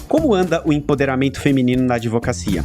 Como anda o empoderamento feminino na advocacia?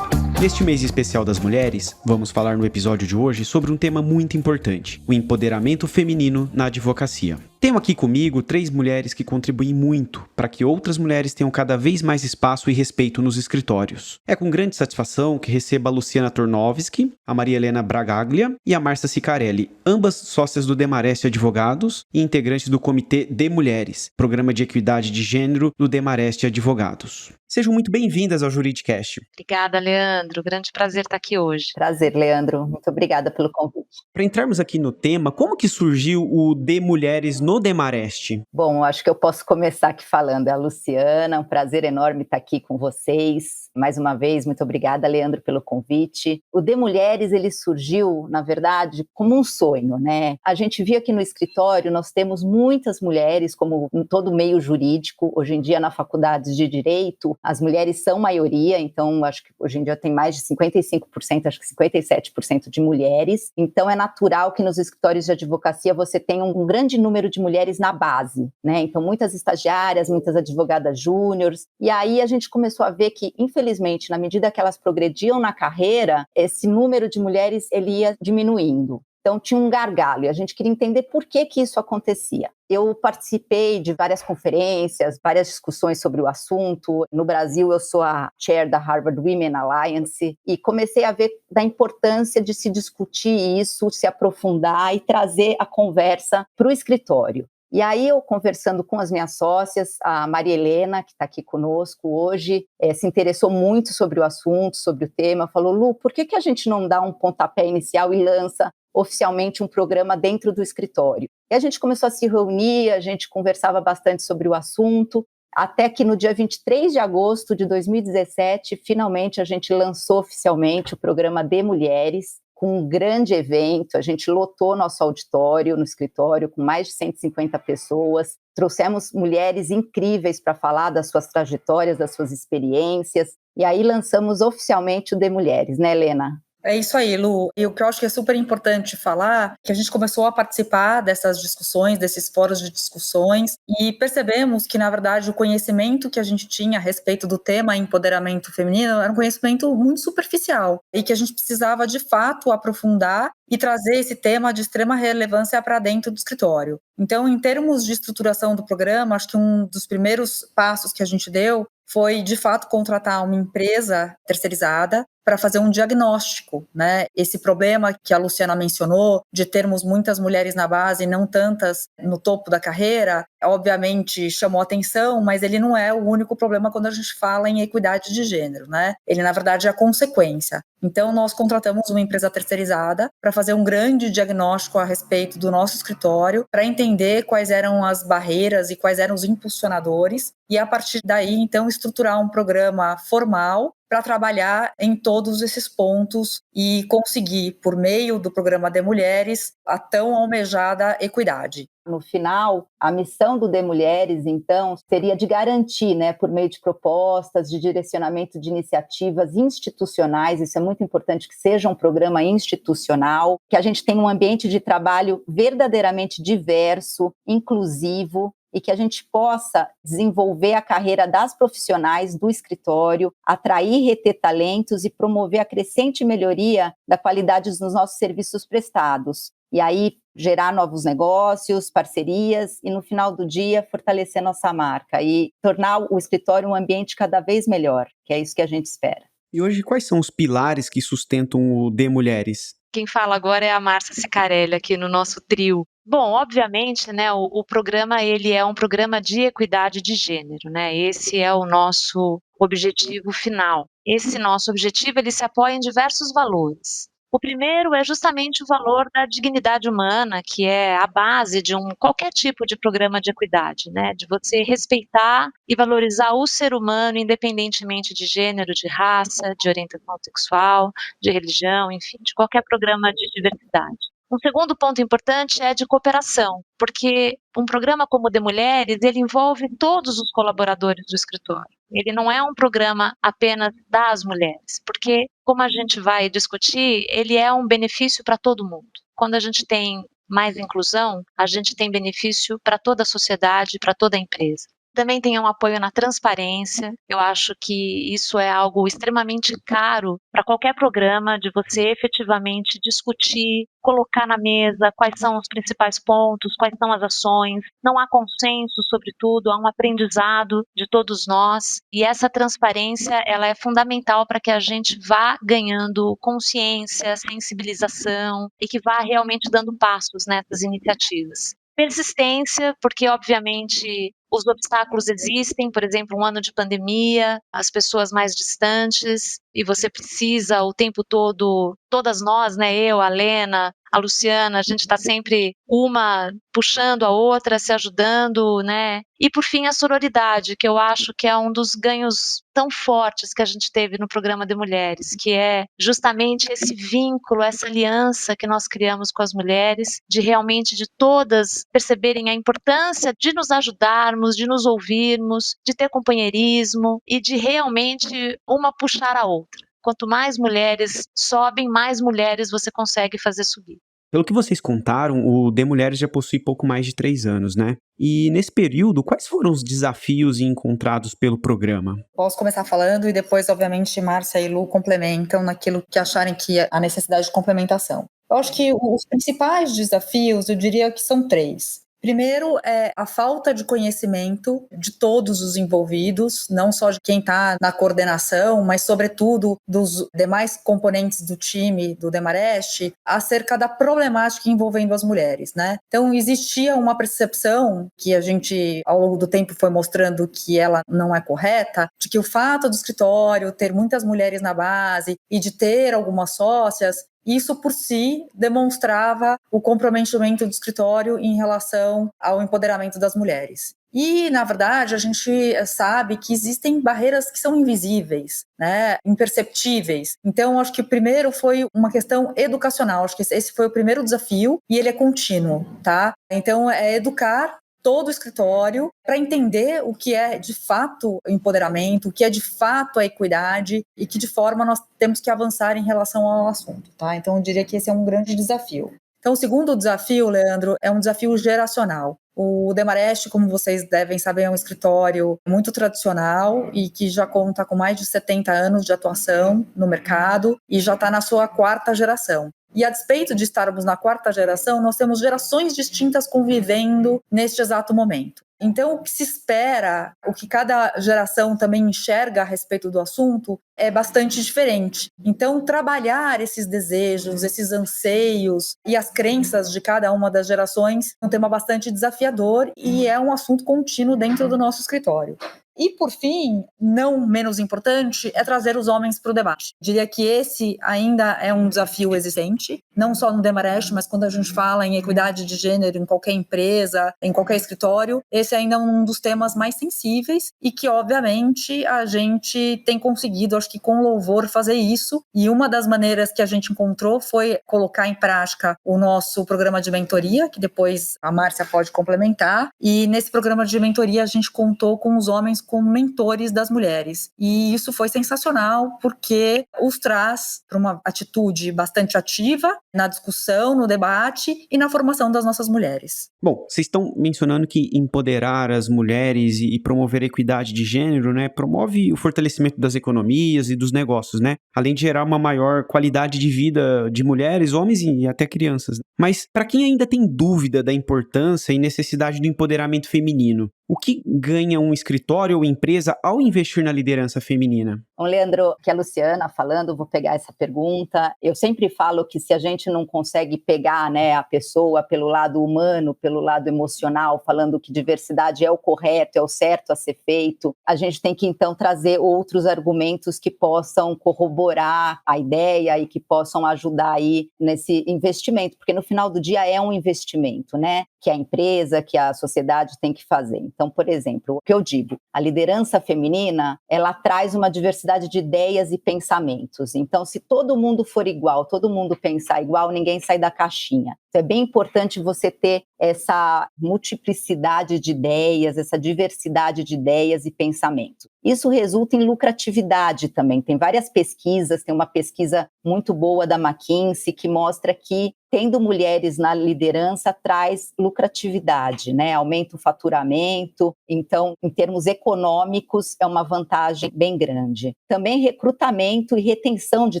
Neste mês especial das mulheres, vamos falar no episódio de hoje sobre um tema muito importante, o empoderamento feminino na advocacia. Tenho aqui comigo 3 mulheres que contribuem muito para que outras mulheres tenham cada vez mais espaço e respeito nos escritórios. É com grande satisfação que recebo a Luciana Tornowski, a Maria Helena Bragaglia e a Márcia Sicarelli, ambas sócias do Demarest Advogados e integrantes do Comitê de Mulheres, programa de equidade de gênero do Demarest Advogados. Sejam muito bem-vindas ao Juridicast. Obrigada, Leandro. Grande prazer estar aqui hoje. Prazer, Leandro. Muito obrigada pelo convite. Para entrarmos aqui no tema, como que surgiu o De Mulheres no Demarest? Bom, acho que eu posso começar aqui falando. É a Luciana, um prazer enorme estar aqui com vocês. Mais uma vez, muito obrigada, Leandro, pelo convite. O De Mulheres, ele surgiu, na verdade, como um sonho, né? A gente via aqui no escritório, nós temos muitas mulheres, como em todo o meio jurídico. Hoje em dia, na faculdade de Direito, as mulheres são maioria, então acho que hoje em dia tem mais de 55%, acho que 57% de mulheres. Então é natural que nos escritórios de advocacia você tenha um grande número de mulheres na base, né? Então muitas estagiárias, muitas advogadas júniores. E aí a gente começou a ver que, infelizmente, na medida que elas progrediam na carreira, esse número de mulheres ele ia diminuindo. Então tinha um gargalo e a gente queria entender por que isso acontecia. Eu participei de várias conferências, várias discussões sobre o assunto. No Brasil, eu sou a chair da Harvard Women Alliance e comecei a ver da importância de se discutir isso, se aprofundar e trazer a conversa para o escritório. E aí eu conversando com as minhas sócias, a Maria Helena, que está aqui conosco hoje, se interessou muito sobre o assunto, sobre o tema, falou: Lu, por que a gente não dá um pontapé inicial e lança oficialmente um programa dentro do escritório? E a gente começou a se reunir, a gente conversava bastante sobre o assunto, até que no dia 23 de agosto de 2017, finalmente a gente lançou oficialmente o programa De Mulheres, com um grande evento. A gente lotou nosso auditório no escritório com mais de 150 pessoas, trouxemos mulheres incríveis para falar das suas trajetórias, das suas experiências, e aí lançamos oficialmente o De Mulheres, né, Helena? É isso aí, Lu. E o que eu acho que é super importante falar, que a gente começou a participar dessas discussões, desses fóruns de discussões, e percebemos que, na verdade, o conhecimento que a gente tinha a respeito do tema empoderamento feminino era um conhecimento muito superficial, e que a gente precisava, de fato, aprofundar e trazer esse tema de extrema relevância para dentro do escritório. Então, em termos de estruturação do programa, acho que um dos primeiros passos que a gente deu foi, de fato, contratar uma empresa terceirizada para fazer um diagnóstico, né? Esse problema que a Luciana mencionou, de termos muitas mulheres na base e não tantas no topo da carreira, obviamente chamou atenção, mas ele não é o único problema quando a gente fala em equidade de gênero, né? Ele, na verdade, é a consequência. Então, nós contratamos uma empresa terceirizada para fazer um grande diagnóstico a respeito do nosso escritório, para entender quais eram as barreiras e quais eram os impulsionadores, e a partir daí, então, estruturar um programa formal para trabalhar em todos esses pontos e conseguir, por meio do programa De Mulheres, a tão almejada equidade. No final, a missão do De Mulheres, então, seria de garantir, né, por meio de propostas, de direcionamento de iniciativas institucionais, isso é muito importante que seja um programa institucional, que a gente tenha um ambiente de trabalho verdadeiramente diverso, inclusivo, e que a gente possa desenvolver a carreira das profissionais do escritório, atrair e reter talentos e promover a crescente melhoria da qualidade dos nossos serviços prestados. E aí gerar novos negócios, parcerias e, no final do dia, fortalecer nossa marca e tornar o escritório um ambiente cada vez melhor, que é isso que a gente espera. E hoje, quais são os pilares que sustentam o De Mulheres? Quem fala agora é a Márcia Sicarelli, aqui no nosso trio. Bom, obviamente, né, o programa ele é um programa de equidade de gênero, né? Esse é o nosso objetivo final. Esse nosso objetivo ele se apoia em diversos valores. O primeiro é justamente o valor da dignidade humana, que é a base de qualquer tipo de programa de equidade, né? De você respeitar e valorizar o ser humano, independentemente de gênero, de raça, de orientação sexual, de religião, enfim, de qualquer programa de diversidade. Um segundo ponto importante é de cooperação, porque um programa como o De Mulheres, ele envolve todos os colaboradores do escritório. Ele não é um programa apenas das mulheres, porque, como a gente vai discutir, ele é um benefício para todo mundo. Quando a gente tem mais inclusão, a gente tem benefício para toda a sociedade, para toda a empresa. Também tem um apoio na transparência. Eu acho que isso é algo extremamente caro para qualquer programa, de você efetivamente discutir, colocar na mesa quais são os principais pontos, quais são as ações. Não há consenso sobre tudo, há um aprendizado de todos nós. E essa transparência, ela é fundamental para que a gente vá ganhando consciência, sensibilização e que vá realmente dando passos nessas iniciativas. Persistência, porque obviamente os obstáculos existem, por exemplo, um ano de pandemia, as pessoas mais distantes, e você precisa o tempo todo, todas nós, né, eu, a Lena, a Luciana, a gente está sempre uma puxando a outra, se ajudando, né? E por fim a sororidade, que eu acho que é um dos ganhos tão fortes que a gente teve no programa de mulheres, que é justamente esse vínculo, essa aliança que nós criamos com as mulheres, de realmente de todas perceberem a importância de nos ajudarmos, de nos ouvirmos, de ter companheirismo e de realmente uma puxar a outra. Quanto mais mulheres sobem, mais mulheres você consegue fazer subir. Pelo que vocês contaram, o De Mulheres já possui pouco mais de 3 anos, né? E nesse período, quais foram os desafios encontrados pelo programa? Posso começar falando e depois, obviamente, Márcia e Lu complementam naquilo que acharem que é a necessidade de complementação. Eu acho que os principais desafios, eu diria que são 3. Primeiro é a falta de conhecimento de todos os envolvidos, não só de quem está na coordenação, mas sobretudo dos demais componentes do time do Demarest, acerca da problemática envolvendo as mulheres, né? Então existia uma percepção que a gente ao longo do tempo foi mostrando que ela não é correta, de que o fato do escritório ter muitas mulheres na base e de ter algumas sócias, isso por si demonstrava o comprometimento do escritório em relação ao empoderamento das mulheres. E, na verdade, a gente sabe que existem barreiras que são invisíveis, né, imperceptíveis. Então, acho que o primeiro foi uma questão educacional. Acho que esse foi o primeiro desafio e ele é contínuo, tá? Então, é educar todo o escritório para entender o que é de fato o empoderamento, o que é de fato a equidade e que de forma nós temos que avançar em relação ao assunto, tá? Então eu diria que esse é um grande desafio. Então o segundo desafio, Leandro, é um desafio geracional. O Demarest, como vocês devem saber, é um escritório muito tradicional e que já conta com mais de 70 anos de atuação no mercado e já está na sua 4ª geração. E a despeito de estarmos na 4ª geração, nós temos gerações distintas convivendo neste exato momento. Então, o que se espera, o que cada geração também enxerga a respeito do assunto é bastante diferente. Então, trabalhar esses desejos, esses anseios e as crenças de cada uma das gerações é um tema bastante desafiador e é um assunto contínuo dentro do nosso escritório. E, por fim, não menos importante, é trazer os homens para o debate. Diria que esse ainda é um desafio existente, não só no Demarest, mas quando a gente fala em equidade de gênero em qualquer empresa, em qualquer escritório, esse ainda é um dos temas mais sensíveis e que, obviamente, a gente tem conseguido, acho que com louvor, fazer isso. E uma das maneiras que a gente encontrou foi colocar em prática o nosso programa de mentoria, que depois a Márcia pode complementar. E nesse programa de mentoria a gente contou com os homens como mentores das mulheres. E isso foi sensacional, porque os traz para uma atitude bastante ativa na discussão, no debate e na formação das nossas mulheres. Bom, vocês estão mencionando que empoderar as mulheres e promover a equidade de gênero, né, promove o fortalecimento das economias e dos negócios, né, além de gerar uma maior qualidade de vida de mulheres, homens e até crianças. Mas para quem ainda tem dúvida da importância e necessidade do empoderamento feminino, o que ganha um escritório ou empresa ao investir na liderança feminina? Bom, Leandro, que a Luciana falando, vou pegar essa pergunta. Eu sempre falo que se a gente não consegue pegar, né, a pessoa pelo lado humano, pelo lado emocional, falando que diversidade é o correto, é o certo a ser feito, a gente tem que então trazer outros argumentos que possam corroborar a ideia e que possam ajudar aí nesse investimento, porque no final do dia é um investimento, né, que a empresa, que a sociedade tem que fazer. Então, por exemplo, o que eu digo, a liderança feminina, ela traz uma diversidade de ideias e pensamentos. Então, se todo mundo for igual, todo mundo pensar igual, ninguém sai da caixinha. Então, é bem importante você ter essa multiplicidade de ideias, essa diversidade de ideias e pensamentos. Isso resulta em lucratividade também. Tem várias pesquisas, tem uma pesquisa muito boa da McKinsey que mostra que tendo mulheres na liderança traz lucratividade, né? Aumenta o faturamento. Então, em termos econômicos, é uma vantagem bem grande. Também recrutamento e retenção de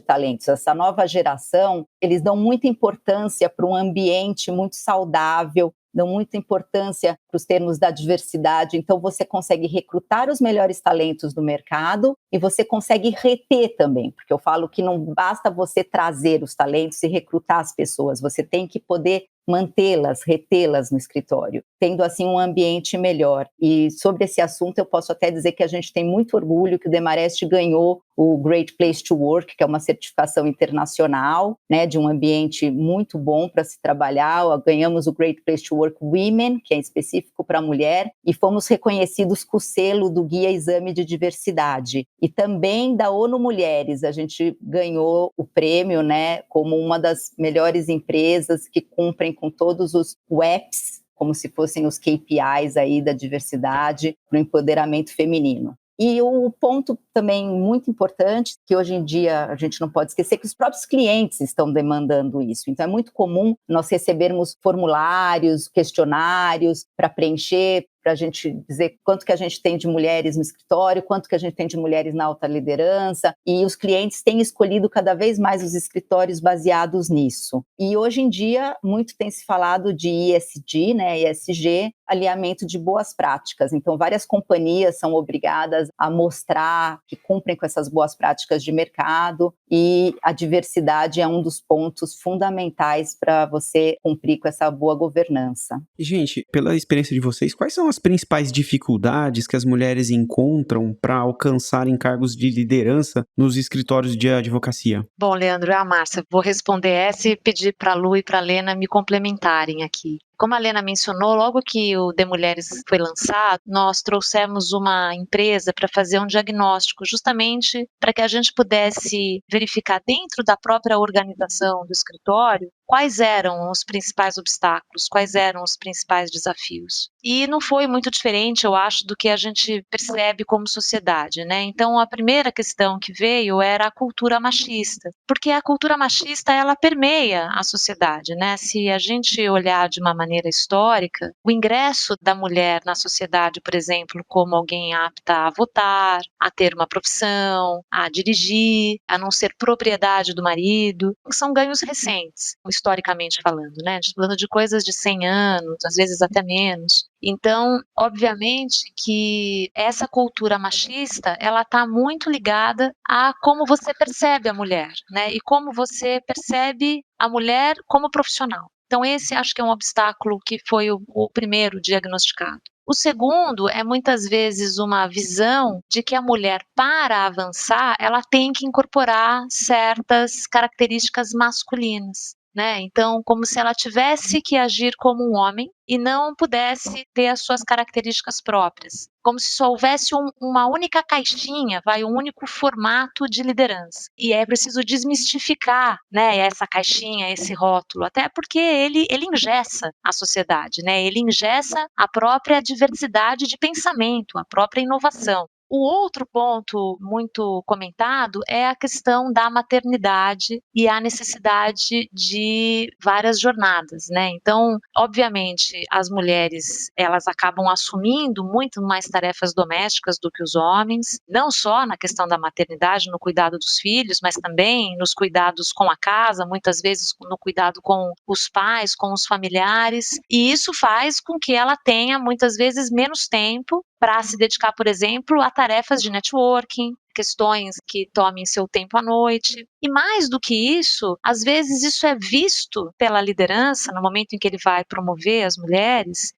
talentos. Essa nova geração, eles dão muita importância para um ambiente muito saudável, dão muita importância para os termos da diversidade, então você consegue recrutar os melhores talentos do mercado e você consegue reter também, porque eu falo que não basta você trazer os talentos e recrutar as pessoas, você tem que poder mantê-las, retê-las no escritório, tendo assim um ambiente melhor. E sobre esse assunto eu posso até dizer que a gente tem muito orgulho que o Demarest ganhou o Great Place to Work, que é uma certificação internacional, né, de um ambiente muito bom para se trabalhar. Ganhamos o Great Place to Work Women, que é específico para mulher, e fomos reconhecidos com o selo do Guia Exame de Diversidade. E também da ONU Mulheres, a gente ganhou o prêmio, né, como uma das melhores empresas que cumprem com todos os WEPs, como se fossem os KPIs aí da diversidade para o empoderamento feminino. E o ponto também muito importante, que hoje em dia a gente não pode esquecer, que os próprios clientes estão demandando isso. Então é muito comum nós recebermos formulários, questionários para preencher, para a gente dizer quanto que a gente tem de mulheres no escritório, quanto que a gente tem de mulheres na alta liderança, e os clientes têm escolhido cada vez mais os escritórios baseados nisso. E hoje em dia, muito tem se falado de ESG, né, ESG, alinhamento de boas práticas. Então, várias companhias são obrigadas a mostrar que cumprem com essas boas práticas de mercado, e a diversidade é um dos pontos fundamentais para você cumprir com essa boa governança. Gente, pela experiência de vocês, quais são as principais dificuldades que as mulheres encontram para alcançarem cargos de liderança nos escritórios de advocacia? Bom, Leandro, é a Márcia. Vou responder essa e pedir para a Lu e para a Lena me complementarem aqui. Como a Lena mencionou, logo que o The Mulheres foi lançado, nós trouxemos uma empresa para fazer um diagnóstico, justamente para que a gente pudesse verificar dentro da própria organização do escritório quais eram os principais obstáculos, quais eram os principais desafios. E não foi muito diferente, eu acho, do que a gente percebe como sociedade, né? Então, a primeira questão que veio era a cultura machista, porque a cultura machista, ela permeia a sociedade, né? Se a gente olhar de uma maneira histórica, o ingresso da mulher na sociedade, por exemplo, como alguém apta a votar, a ter uma profissão, a dirigir, a não ser propriedade do marido, são ganhos recentes, historicamente falando, né? Falando de coisas de 100 anos, às vezes até menos. Então, obviamente que essa cultura machista, ela está muito ligada a como você percebe a mulher, né? E como você percebe a mulher como profissional. Então, esse acho que é um obstáculo que foi o primeiro diagnosticado. O segundo é muitas vezes uma visão de que a mulher, para avançar, ela tem que incorporar certas características masculinas, né? Então, como se ela tivesse que agir como um homem e não pudesse ter as suas características próprias. Como se só houvesse uma única caixinha, um único formato de liderança. E é preciso desmistificar, né, essa caixinha, esse rótulo, até porque ele engessa a sociedade, né? Ele engessa a própria diversidade de pensamento, a própria inovação. O outro ponto muito comentado é a questão da maternidade e a necessidade de várias jornadas, né? Então, obviamente, as mulheres, elas acabam assumindo muito mais tarefas domésticas do que os homens, não só na questão da maternidade, no cuidado dos filhos, mas também nos cuidados com a casa, muitas vezes no cuidado com os pais, com os familiares, e isso faz com que ela tenha, muitas vezes, menos tempo para se dedicar, por exemplo, a tarefas de networking, questões que tomem seu tempo à noite. E mais do que isso, às vezes isso é visto pela liderança, no momento em que ele vai promover as mulheres,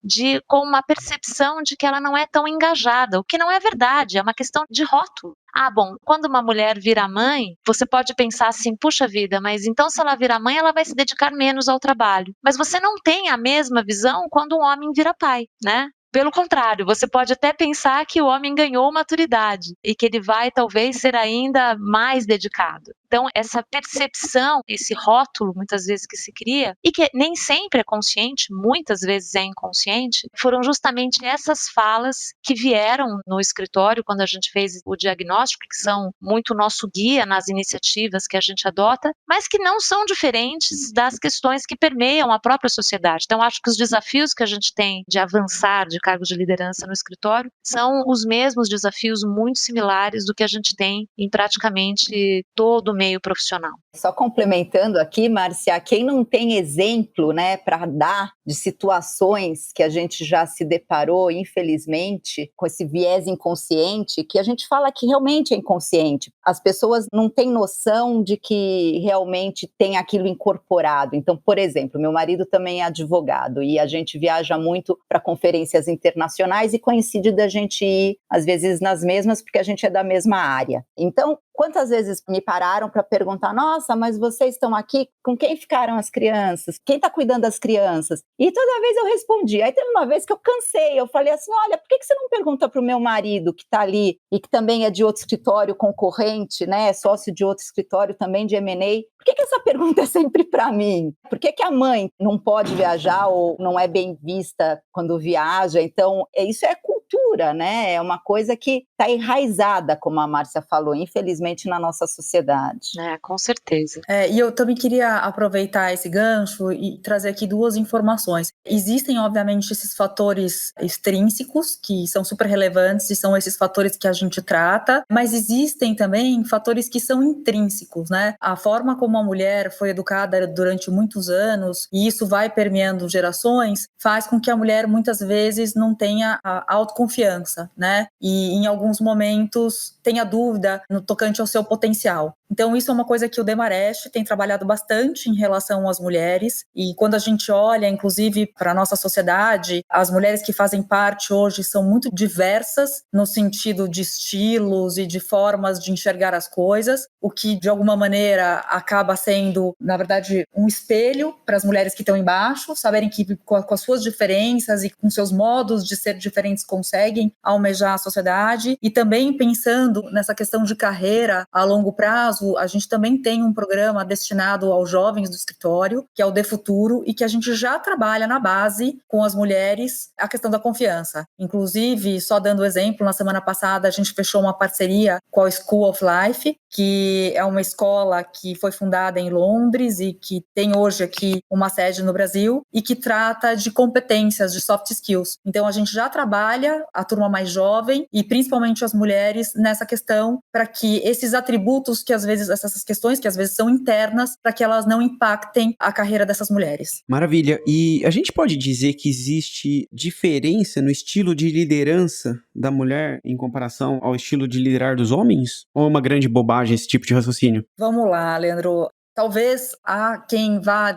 com uma percepção de que ela não é tão engajada, o que não é verdade, é uma questão de rótulo. Ah, bom, quando uma mulher vira mãe, você pode pensar assim, puxa vida, mas então se ela virar mãe, ela vai se dedicar menos ao trabalho. Mas você não tem a mesma visão quando um homem vira pai, né? Pelo contrário, você pode até pensar que o homem ganhou maturidade e que ele vai talvez ser ainda mais dedicado. Então, essa percepção, esse rótulo, muitas vezes, que se cria, e que nem sempre é consciente, muitas vezes é inconsciente, foram justamente essas falas que vieram no escritório quando a gente fez o diagnóstico, que são muito nosso guia nas iniciativas que a gente adota, mas que não são diferentes das questões que permeiam a própria sociedade. Então, acho que os desafios que a gente tem de avançar de cargos de liderança no escritório são os mesmos desafios muito similares do que a gente tem em praticamente todo o meio profissional. Só complementando aqui, Márcia, quem não tem exemplo, né, para dar de situações que a gente já se deparou, infelizmente, com esse viés inconsciente, que a gente fala que realmente é inconsciente. As pessoas não têm noção de que realmente tem aquilo incorporado. Então, por exemplo, meu marido também é advogado e a gente viaja muito para conferências internacionais e coincide da gente ir, às vezes, nas mesmas, porque a gente é da mesma área. Então, quantas vezes me pararam para perguntar, nossa, mas vocês estão aqui, com quem ficaram as crianças? Quem está cuidando das crianças? E toda vez eu respondi. Aí teve uma vez que eu cansei, eu falei assim, olha, por que você não pergunta para o meu marido que está ali e que também é de outro escritório concorrente, né, é sócio de outro escritório também de M&A? Por que essa pergunta é sempre para mim? Por que a mãe não pode viajar ou não é bem vista quando viaja? Então, isso é cultura, né? É uma coisa que está enraizada, como a Márcia falou, infelizmente, na nossa sociedade. Com certeza. E eu também queria aproveitar esse gancho e trazer aqui duas informações. Existem, obviamente, esses fatores extrínsecos, que são super relevantes e são esses fatores que a gente trata, mas existem também fatores que são intrínsecos, né? A forma como a mulher foi educada durante muitos anos, e isso vai permeando gerações, faz com que a mulher, muitas vezes, não tenha a autoconfiança, né? E, em alguns momentos, tenha dúvida no tocante ao seu potencial. Então, isso é uma coisa que o Demarest tem trabalhado bastante em relação às mulheres. E quando a gente olha, inclusive, para a nossa sociedade, as mulheres que fazem parte hoje são muito diversas no sentido de estilos e de formas de enxergar as coisas, o que, de alguma maneira, acaba sendo, na verdade, um espelho para as mulheres que estão embaixo, saberem que com as suas diferenças e com seus modos de ser diferentes conseguem almejar a sociedade. E também pensando nessa questão de carreira a longo prazo, a gente também tem um programa destinado aos jovens do escritório, que é o De Futuro, e que a gente já trabalha na base com as mulheres a questão da confiança. Inclusive, só dando exemplo, na semana passada a gente fechou uma parceria com a School of Life, que é uma escola que foi fundada em Londres e que tem hoje aqui uma sede no Brasil e que trata de competências, de soft skills. Então, a gente já trabalha a turma mais jovem e principalmente as mulheres nessa questão para que esses atributos que às vezes, essas questões que às vezes são internas, para que elas não impactem a carreira dessas mulheres. Maravilha. E a gente pode dizer que existe diferença no estilo de liderança da mulher em comparação ao estilo de liderar dos homens? Ou é uma grande bobagem esse tipo de raciocínio? Vamos lá, Leandro. Talvez há quem vá,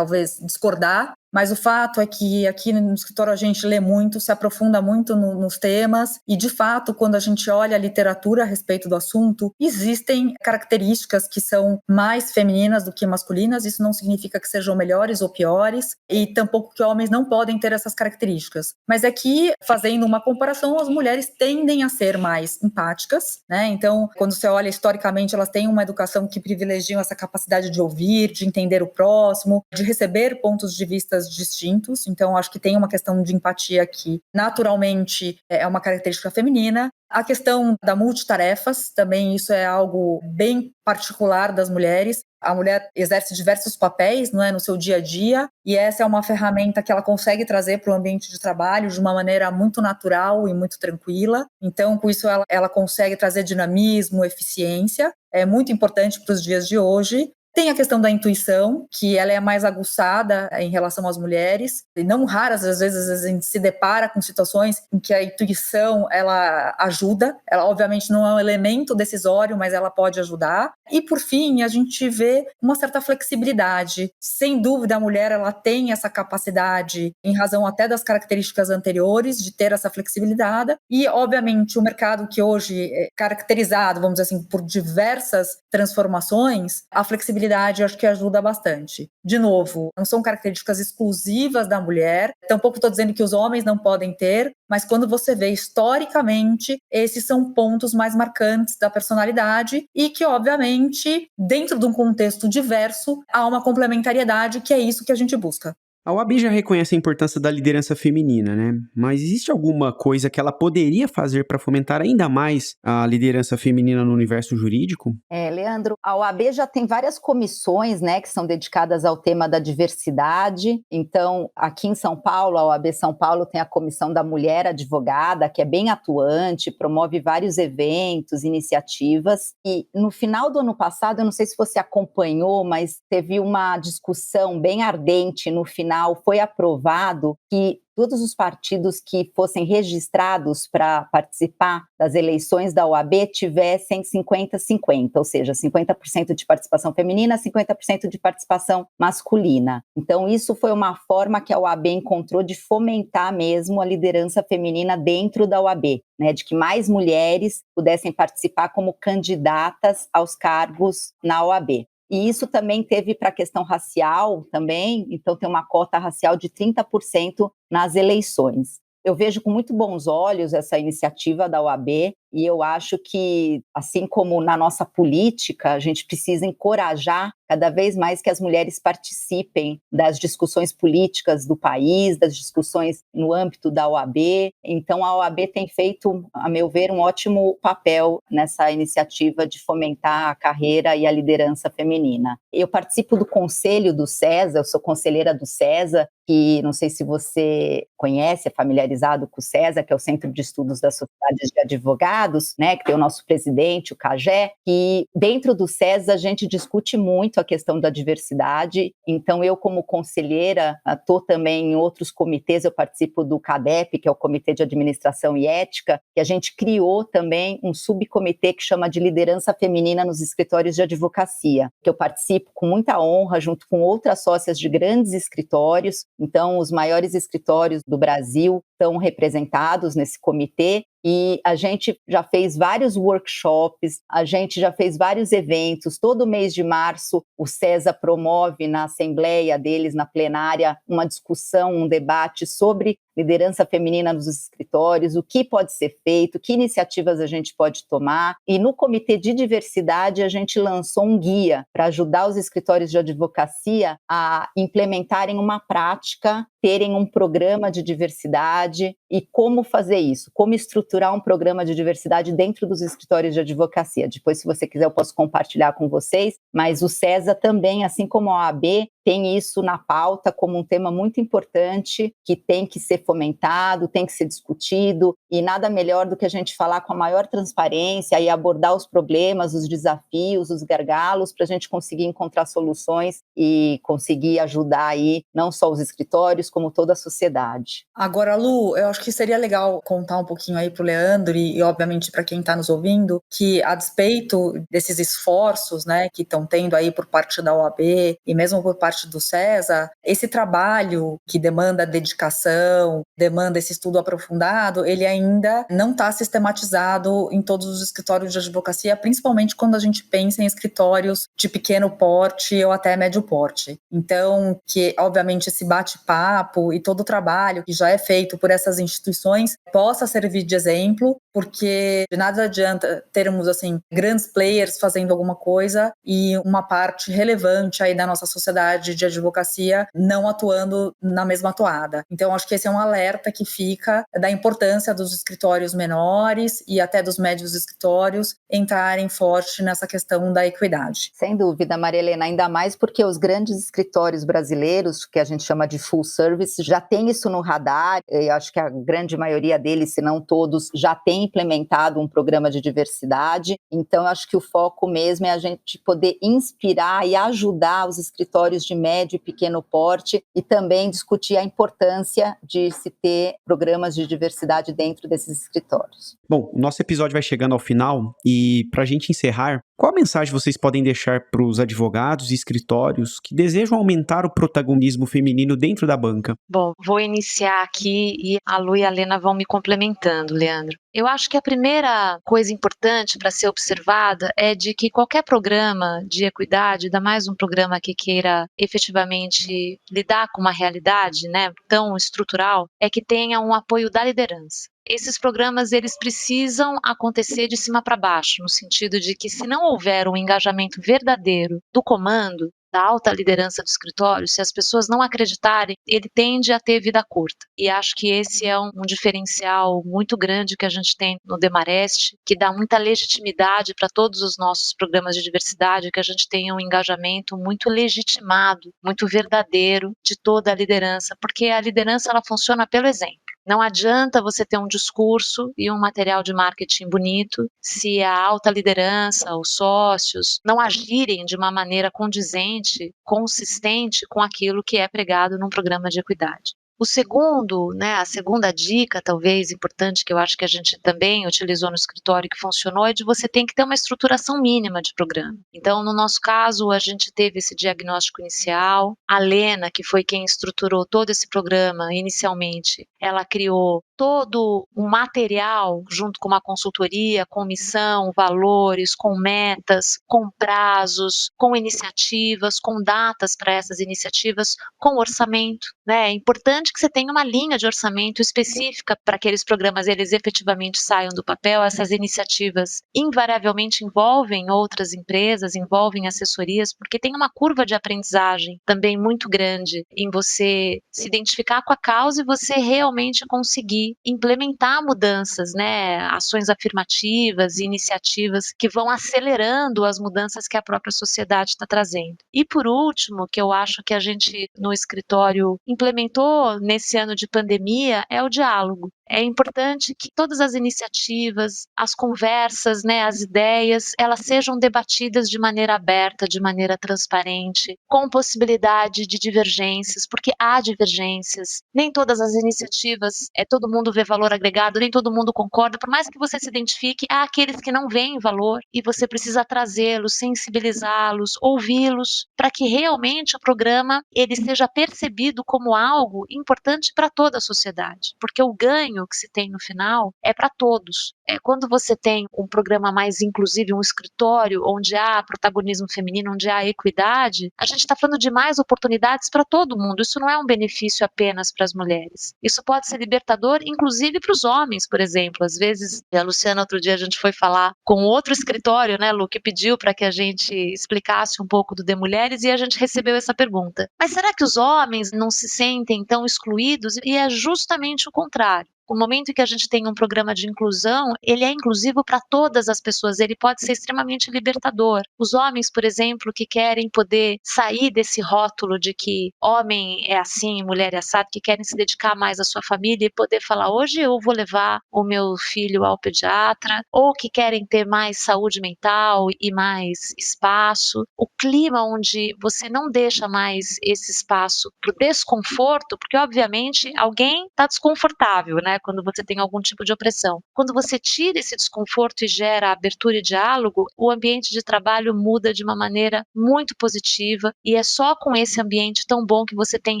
discordar, mas o fato é que aqui no escritório a gente lê muito, se aprofunda muito nos temas e, de fato, quando a gente olha a literatura a respeito do assunto, existem características que são mais femininas do que masculinas. Isso não significa que sejam melhores ou piores e tampouco que homens não podem ter essas características. Mas é que, fazendo uma comparação, as mulheres tendem a ser mais empáticas, né? Então, quando você olha historicamente, elas têm uma educação que privilegia essa capacidade de ouvir, de entender o próximo, de receber pontos de vista distintos. Então, acho que tem uma questão de empatia que, naturalmente, é uma característica feminina. A questão da multitarefas, também isso é algo bem particular das mulheres. A mulher exerce diversos papéis, não é, no seu dia a dia, e essa é uma ferramenta que ela consegue trazer para o ambiente de trabalho de uma maneira muito natural e muito tranquila. Então, com isso, ela consegue trazer dinamismo, eficiência. É muito importante para os dias de hoje. Tem a questão da intuição, que ela é mais aguçada em relação às mulheres, e não raras, às vezes a gente se depara com situações em que a intuição, ela ajuda, ela obviamente não é um elemento decisório, mas ela pode ajudar. E por fim, a gente vê uma certa flexibilidade. Sem dúvida, a mulher, ela tem essa capacidade, em razão até das características anteriores, de ter essa flexibilidade, e obviamente o mercado que hoje é caracterizado, vamos dizer assim, por diversas transformações, a flexibilidade flexibilidade, eu acho que ajuda bastante. De novo, não são características exclusivas da mulher, tampouco estou dizendo que os homens não podem ter, mas quando você vê historicamente, esses são pontos mais marcantes da personalidade e que, obviamente, dentro de um contexto diverso, há uma complementariedade que é isso que a gente busca. A OAB já reconhece a importância da liderança feminina, né? Mas existe alguma coisa que ela poderia fazer para fomentar ainda mais a liderança feminina no universo jurídico? Leandro, a OAB já tem várias comissões, né, que são dedicadas ao tema da diversidade. Então, aqui em São Paulo, a OAB São Paulo tem a Comissão da Mulher Advogada, que é bem atuante, promove vários eventos, iniciativas. E no final do ano passado, eu não sei se você acompanhou, mas teve uma discussão bem ardente no final, foi aprovado que todos os partidos que fossem registrados para participar das eleições da OAB tivessem 50-50, ou seja, 50% de participação feminina, 50% de participação masculina. Então, isso foi uma forma que a OAB encontrou de fomentar mesmo a liderança feminina dentro da OAB, né, de que mais mulheres pudessem participar como candidatas aos cargos na OAB. E isso também teve para a questão racial também, então tem uma cota racial de 30% nas eleições. Eu vejo com muito bons olhos essa iniciativa da OAB e eu acho que, assim como na nossa política, a gente precisa encorajar cada vez mais que as mulheres participem das discussões políticas do país, das discussões no âmbito da OAB. Então, a OAB tem feito, a meu ver, um ótimo papel nessa iniciativa de fomentar a carreira e a liderança feminina. Eu participo do conselho do CESA, eu sou conselheira do CESA, que não sei se você conhece, é familiarizado com o CESA, que é o Centro de Estudos das Sociedades de Advogados, né, que tem o nosso presidente, o Cagé, e dentro do CESA a gente discute muito a questão da diversidade. Então eu, como conselheira, estou também em outros comitês, eu participo do CADEP, que é o Comitê de Administração e Ética, e a gente criou também um subcomitê que chama de Liderança Feminina nos Escritórios de Advocacia, que eu participo com muita honra, junto com outras sócias de grandes escritórios. Então, os maiores escritórios do Brasil estão representados nesse comitê e a gente já fez vários workshops, a gente já fez vários eventos. Todo mês de março, o CESA promove na assembleia deles, na plenária, uma discussão, um debate sobre liderança feminina nos escritórios, o que pode ser feito, que iniciativas a gente pode tomar. E no Comitê de Diversidade, a gente lançou um guia para ajudar os escritórios de advocacia a implementarem uma prática, terem um programa de diversidade e como fazer isso, como estruturar um programa de diversidade dentro dos escritórios de advocacia. Depois, se você quiser, eu posso compartilhar com vocês, mas o CESA também, assim como a OAB, tem isso na pauta como um tema muito importante, que tem que ser fomentado, tem que ser discutido, e nada melhor do que a gente falar com a maior transparência e abordar os problemas, os desafios, os gargalos, para a gente conseguir encontrar soluções e conseguir ajudar aí não só os escritórios, como toda a sociedade. Agora, Lu, eu acho que seria legal contar um pouquinho aí para o Leandro e obviamente, para quem está nos ouvindo, que a despeito desses esforços, né, que estão tendo aí por parte da OAB e mesmo por parte do CESA, esse trabalho que demanda dedicação, demanda esse estudo aprofundado, ele ainda não está sistematizado em todos os escritórios de advocacia, principalmente quando a gente pensa em escritórios de pequeno porte ou até médio porte. Então, que obviamente esse bate-papo e todo o trabalho que já é feito por essas instituições possa servir de exemplo, porque de nada adianta termos assim grandes players fazendo alguma coisa e uma parte relevante aí da nossa sociedade de advocacia não atuando na mesma toada. Então, acho que esse é um alerta que fica da importância dos escritórios menores e até dos médios escritórios entrarem forte nessa questão da equidade. Sem dúvida, Maria Helena, ainda mais porque os grandes escritórios brasileiros, que a gente chama de full service, já tem isso no radar. Eu acho que a grande maioria deles, se não todos, já tem implementado um programa de diversidade. Então, eu acho que o foco mesmo é a gente poder inspirar e ajudar os escritórios de médio e pequeno porte e também discutir a importância de se ter programas de diversidade dentro desses escritórios. Bom, o nosso episódio vai chegando ao final e, para a gente encerrar, Qual mensagem vocês podem deixar para os advogados e escritórios que desejam aumentar o protagonismo feminino dentro da banca? Bom, vou iniciar aqui e a Lu e a Lena vão me complementando, Leandro. Eu acho que a primeira coisa importante para ser observada é de que qualquer programa de equidade, ainda mais um programa que queira efetivamente lidar com uma realidade, né, tão estrutural, é que tenha um apoio da liderança. Esses programas, eles precisam acontecer de cima para baixo, no sentido de que se não houver um engajamento verdadeiro do comando, da alta liderança do escritório, se as pessoas não acreditarem, ele tende a ter vida curta. E acho que esse é um diferencial muito grande que a gente tem no Demarest, que dá muita legitimidade para todos os nossos programas de diversidade, que a gente tenha um engajamento muito legitimado, muito verdadeiro de toda a liderança, porque a liderança ela funciona pelo exemplo. Não adianta você ter um discurso e um material de marketing bonito se a alta liderança, os sócios, não agirem de uma maneira condizente, consistente com aquilo que é pregado num programa de equidade. O segundo, né, a segunda dica, talvez importante, que eu acho que a gente também utilizou no escritório que funcionou, é de você ter que ter uma estruturação mínima de programa. Então, no nosso caso, a gente teve esse diagnóstico inicial. A Lena, que foi quem estruturou todo esse programa inicialmente, ela criou todo um material junto com uma consultoria, com missão, valores, com metas, com prazos, com iniciativas, com datas para essas iniciativas, com orçamento, né? É importante que você tenha uma linha de orçamento específica para aqueles programas eles efetivamente saiam do papel. Essas iniciativas invariavelmente envolvem outras empresas, envolvem assessorias, porque tem uma curva de aprendizagem também muito grande em você se identificar com a causa e você realmente conseguir implementar mudanças, né, ações afirmativas, iniciativas que vão acelerando as mudanças que a própria sociedade está trazendo. E por último, que eu acho que a gente no escritório implementou nesse ano de pandemia, é o diálogo. É importante que todas as iniciativas, as conversas, né, as ideias, elas sejam debatidas de maneira aberta, de maneira transparente, com possibilidade de divergências, porque há divergências. Nem todas as iniciativas, todo mundo vê valor agregado, nem todo mundo concorda, por mais que você se identifique, há aqueles que não veem valor e você precisa trazê-los, sensibilizá-los, ouvi-los, para que realmente o programa ele seja percebido como algo importante para toda a sociedade, porque o ganho que se tem no final é para todos. Quando você tem um programa mais inclusivo, um escritório onde há protagonismo feminino, onde há equidade, a gente está falando de mais oportunidades para todo mundo. Isso não é um benefício apenas para as mulheres. Isso pode ser libertador, inclusive para os homens, por exemplo. Às vezes, a Luciana, outro dia a gente foi falar com outro escritório, né, Lu, que pediu para que a gente explicasse um pouco do De Mulheres e a gente recebeu essa pergunta. Mas será que os homens não se sentem tão excluídos? E é justamente o contrário. O momento em que a gente tem um programa de inclusão, ele é inclusivo para todas as pessoas, ele pode ser extremamente libertador. Os homens, por exemplo, que querem poder sair desse rótulo de que homem é assim, mulher é assado, que querem se dedicar mais à sua família e poder falar, hoje eu vou levar o meu filho ao pediatra, ou que querem ter mais saúde mental e mais espaço. O clima onde você não deixa mais esse espaço para o desconforto, porque obviamente alguém está desconfortável, né? Quando você tem algum tipo de opressão. Quando você tira esse desconforto e gera abertura e diálogo, o ambiente de trabalho muda de uma maneira muito positiva e é só com esse ambiente tão bom que você tem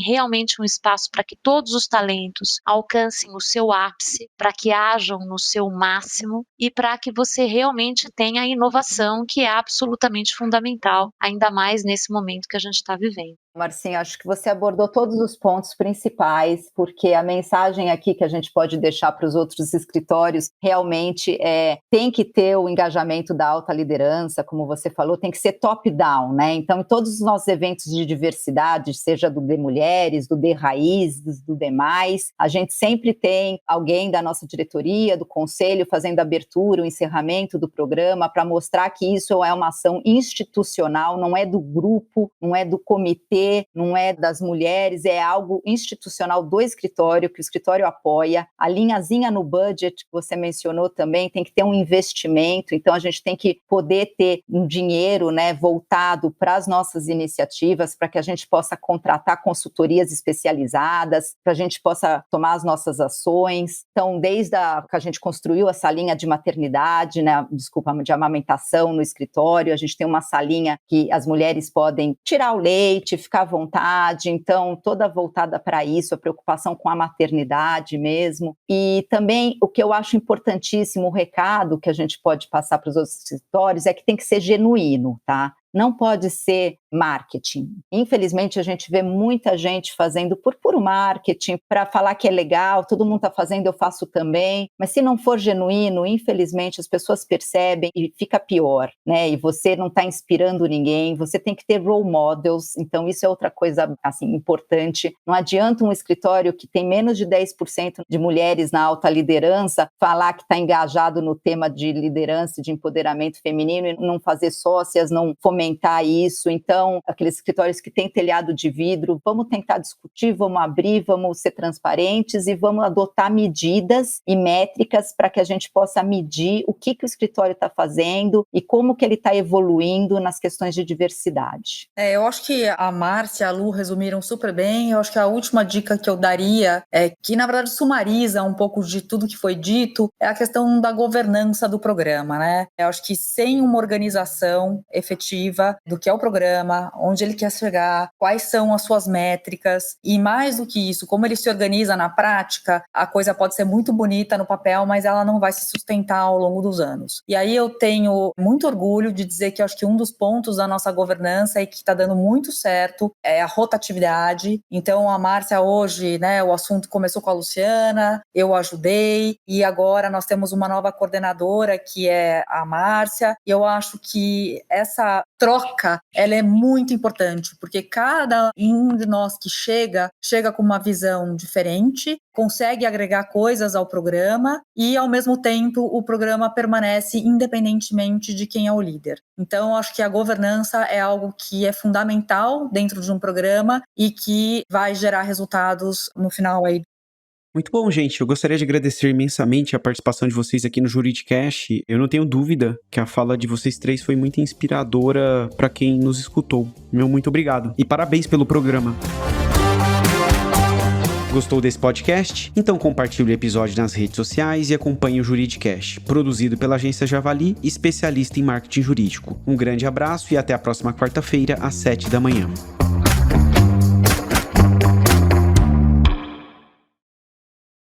realmente um espaço para que todos os talentos alcancem o seu ápice, para que hajam no seu máximo e para que você realmente tenha a inovação que é absolutamente fundamental, ainda mais nesse momento que a gente está vivendo. Marcinha, acho que você abordou todos os pontos principais, porque a mensagem aqui que a gente pode deixar para os outros escritórios realmente tem que ter o engajamento da alta liderança, como você falou, tem que ser top-down, né? Então, em todos os nossos eventos de diversidade, seja do De Mulheres, do De Raízes, do Demais, a gente sempre tem alguém da nossa diretoria, do conselho, fazendo a abertura, o encerramento do programa, para mostrar que isso é uma ação institucional, não é do grupo, não é do comitê, OAB, não é das mulheres, é algo institucional do escritório, que o escritório apoia. A linhazinha no budget, que você mencionou também, tem que ter um investimento, então a gente tem que poder ter um dinheiro, né, voltado para as nossas iniciativas, para que a gente possa contratar consultorias especializadas, para a gente possa tomar as nossas ações. Então, desde que a gente construiu essa linha de maternidade, né, de amamentação no escritório, a gente tem uma salinha que as mulheres podem tirar o leite, ficar à vontade, então toda voltada para isso, a preocupação com a maternidade mesmo. E também o que eu acho importantíssimo, o recado que a gente pode passar para os outros escritórios é que tem que ser genuíno, tá? Não pode ser marketing. Infelizmente, a gente vê muita gente fazendo por puro marketing, para falar que é legal, todo mundo está fazendo, eu faço também. Mas se não for genuíno, infelizmente, as pessoas percebem e fica pior, né? E você não está inspirando ninguém, você tem que ter role models, então isso é outra coisa, assim, importante. Não adianta um escritório que tem menos de 10% de mulheres na alta liderança falar que está engajado no tema de liderança e de empoderamento feminino e não fazer sócias, não fomentar isso. Então, aqueles escritórios que têm telhado de vidro, vamos tentar discutir, vamos abrir, vamos ser transparentes e vamos adotar medidas e métricas para que a gente possa medir o que o escritório está fazendo e como que ele está evoluindo nas questões de diversidade. Eu acho que a Márcia e a Lu resumiram super bem. Eu acho que a última dica que eu daria é que, na verdade, sumariza um pouco de tudo que foi dito, é a questão da governança do programa, né? Eu acho que sem uma organização efetiva do que é o programa, onde ele quer chegar, quais são as suas métricas e, mais do que isso, como ele se organiza na prática, a coisa pode ser muito bonita no papel, mas ela não vai se sustentar ao longo dos anos. E aí eu tenho muito orgulho de dizer que eu acho que um dos pontos da nossa governança e que está dando muito certo é a rotatividade. Então a Márcia hoje, né, o assunto começou com a Luciana, eu ajudei e agora nós temos uma nova coordenadora que é a Márcia, e eu acho que essa troca, ela é muito importante, porque cada um de nós que chega com uma visão diferente, consegue agregar coisas ao programa e, ao mesmo tempo, o programa permanece independentemente de quem é o líder. Então, acho que a governança é algo que é fundamental dentro de um programa e que vai gerar resultados no final aí. Muito bom, gente. Eu gostaria de agradecer imensamente a participação de vocês aqui no Juridicast. Eu não tenho dúvida que a fala de vocês três foi muito inspiradora para quem nos escutou. Meu muito obrigado. E parabéns pelo programa. Gostou desse podcast? Então compartilhe o episódio nas redes sociais e acompanhe o Juridicast, produzido pela agência Javali, especialista em marketing jurídico. Um grande abraço e até a próxima quarta-feira, às 7 da manhã.